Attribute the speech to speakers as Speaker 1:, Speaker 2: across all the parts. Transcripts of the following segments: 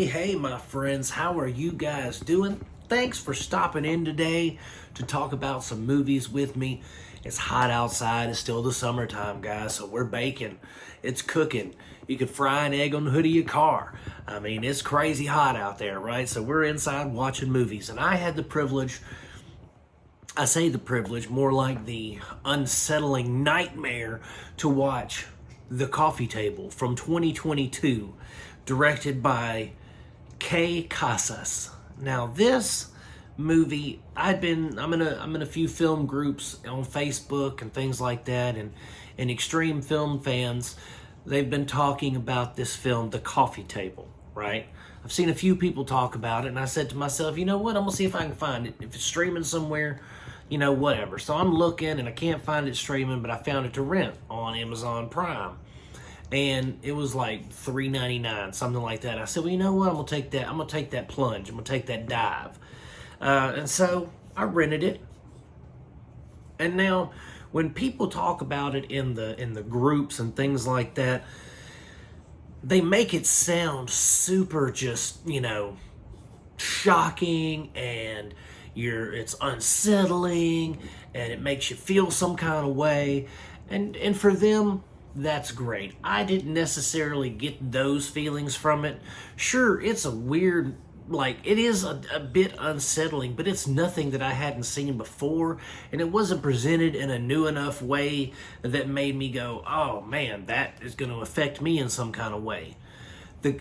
Speaker 1: Hey, my friends, how are you guys doing? Thanks for stopping in today to talk about some movies with me. It's hot outside. It's still the summertime, guys, so we're baking. It's cooking. You could fry an egg on the hood of your car. I mean, it's crazy hot out there, right? So we're inside watching movies, and I had the privilege, I say the privilege, more like the unsettling nightmare to watch The Coffee Table from 2022, directed by K. Casas. Now this movie, I'm in a few film groups on Facebook and things like that, and extreme film fans, they've been talking about this film, The Coffee Table, right? I've seen a few people talk about it, and I said to myself, you know what, I'm gonna see if I can find it. If it's streaming somewhere, you know, whatever. So I'm looking, and I can't find it streaming, but I found it to rent on Amazon Prime. And it was like $3.99, something like that. I said, well, you know what? I'm gonna take that plunge. I'm gonna take that dive. And so I rented it. And now, when people talk about it in the groups and things like that, they make it sound super just, you know, shocking, and it's unsettling, and it makes you feel some kind of way. And for them, that's great. I didn't necessarily get those feelings from it. Sure, it's a weird, like, it is a bit unsettling, but it's nothing that I hadn't seen before, and it wasn't presented in a new enough way that made me go, oh man, that is going to affect me in some kind of way. The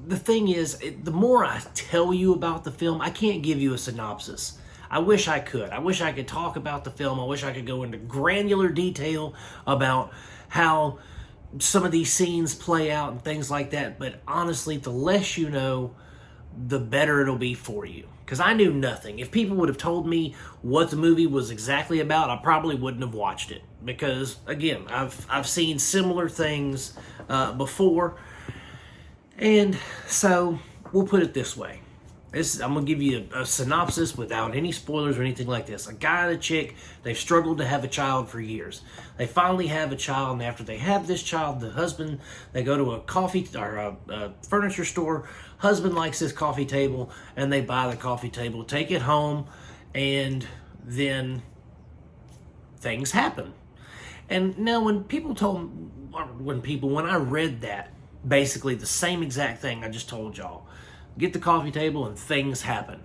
Speaker 1: thing is, the more I tell you about the film, I can't give you a synopsis. I wish I could. I wish I could talk about the film. I wish I could go into granular detail about how some of these scenes play out and things like that. But honestly, the less you know, the better it'll be for you. Because I knew nothing. If people would have told me what the movie was exactly about, I probably wouldn't have watched it. Because, again, I've seen similar things before. And so, we'll put it this way. I'm going to give you a synopsis without any spoilers or anything like this. A guy and a chick, they've struggled to have a child for years. They finally have a child, and after they have this child, the husband, they go to a coffee or a furniture store. Husband likes this coffee table, and they buy the coffee table, take it home, and then things happen. And now when I read that, basically the same exact thing I just told y'all, get the coffee table and things happen,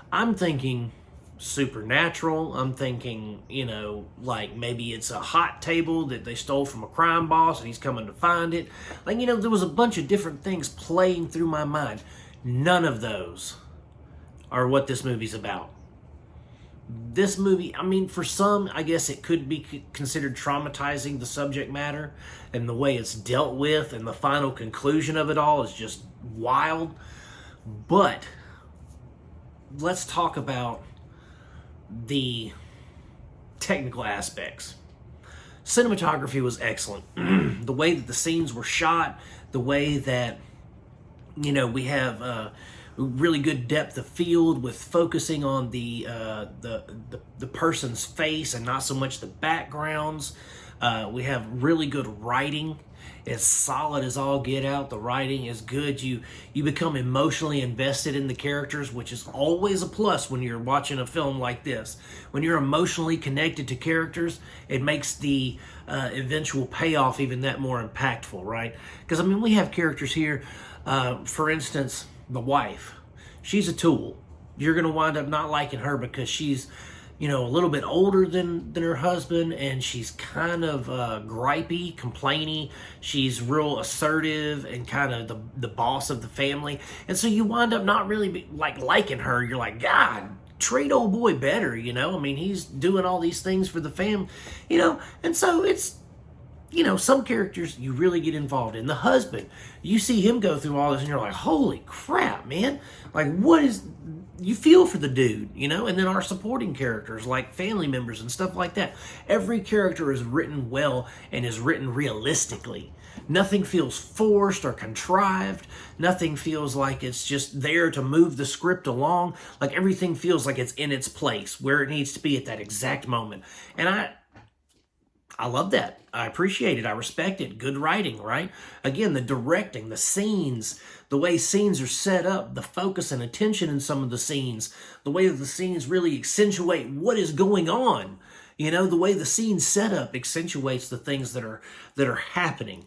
Speaker 1: I'm thinking supernatural. I'm thinking, you know, like maybe it's a hot table that they stole from a crime boss and he's coming to find it. Like, you know, there was a bunch of different things playing through my mind. None of those are what this movie's about. This movie, I mean, for some, I guess it could be considered traumatizing, the subject matter, and the way it's dealt with, and the final conclusion of it all is just wild. But let's talk about the technical aspects. Cinematography was excellent. The way that the scenes were shot, the way that, you know, we have really good depth of field with focusing on the person's face and not so much the backgrounds. We have really good writing. It's solid as all get out. The writing is good. You become emotionally invested in the characters, which is always a plus when you're watching a film like this. When you're emotionally connected to characters, it makes the eventual payoff even that more impactful, right? Because, I mean, we have characters here, for instance, the wife. She's a tool. You're going to wind up not liking her because she's, you know, a little bit older than her husband, and she's kind of gripey, complainy. She's real assertive and kind of the boss of the family. And so you wind up not really liking her. You're like, God, treat old boy better, you know? I mean, he's doing all these things for the fam, you know? And so it's, you know, some characters you really get involved in. The husband, you see him go through all this, and you're like, holy crap, man. Like, you feel for the dude, you know? And then our supporting characters, like family members and stuff like that. Every character is written well and is written realistically. Nothing feels forced or contrived. Nothing feels like it's just there to move the script along. Like, everything feels like it's in its place, where it needs to be at that exact moment. And I love that. I appreciate it. I respect it. Good writing, right? Again, the directing, the scenes, the way scenes are set up, the focus and attention in some of the scenes, the way that the scenes really accentuate what is going on. You know, the way the scene's set up accentuates the things that are happening.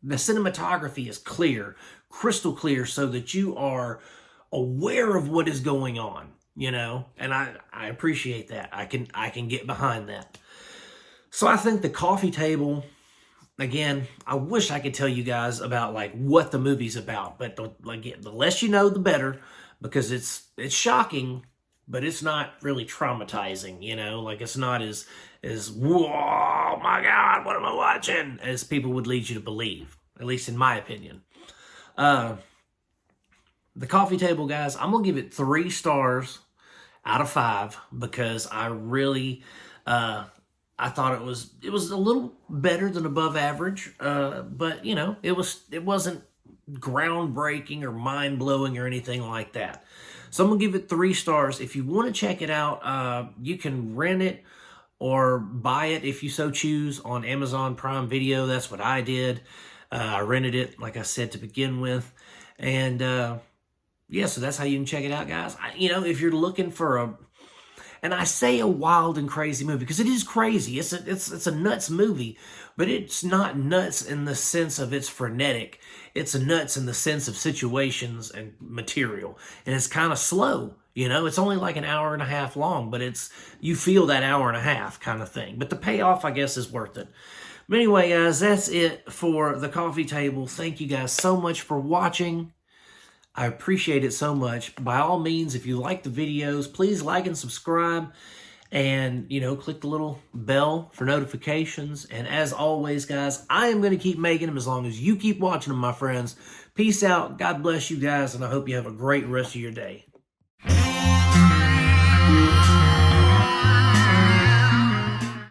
Speaker 1: The cinematography is clear, crystal clear, so that you are aware of what is going on, you know, and I appreciate that. I can get behind that. So I think The Coffee Table, again, I wish I could tell you guys about like what the movie's about, but the less you know, the better, because it's shocking, but it's not really traumatizing, you know, like it's not as whoa, oh my God, what am I watching, as people would lead you to believe, at least in my opinion. The Coffee Table, guys, I'm gonna give it 3 stars out of 5 because I really, I thought it was a little better than above average, but you know, it wasn't groundbreaking or mind blowing or anything like that. So I'm gonna give it 3 stars. If you want to check it out, you can rent it or buy it if you so choose on Amazon Prime Video. That's what I did. I rented it, like I said, to begin with, and yeah, so that's how you can check it out, guys. You know, if you're looking for and I say a wild and crazy movie because it is crazy. It's a nuts movie, but it's not nuts in the sense of it's frenetic. It's a nuts in the sense of situations and material, and it's kind of slow. You know, it's only like an hour and a half long, but you feel that hour and a half kind of thing. But the payoff, I guess, is worth it. But anyway, guys, that's it for The Coffee Table. Thank you guys so much for watching. I appreciate it so much. By all means, if you like the videos, please like and subscribe, and, you know, click the little bell for notifications. And as always, guys, I am going to keep making them as long as you keep watching them, my friends. Peace out. God bless you guys, and I hope you have a great rest of your day.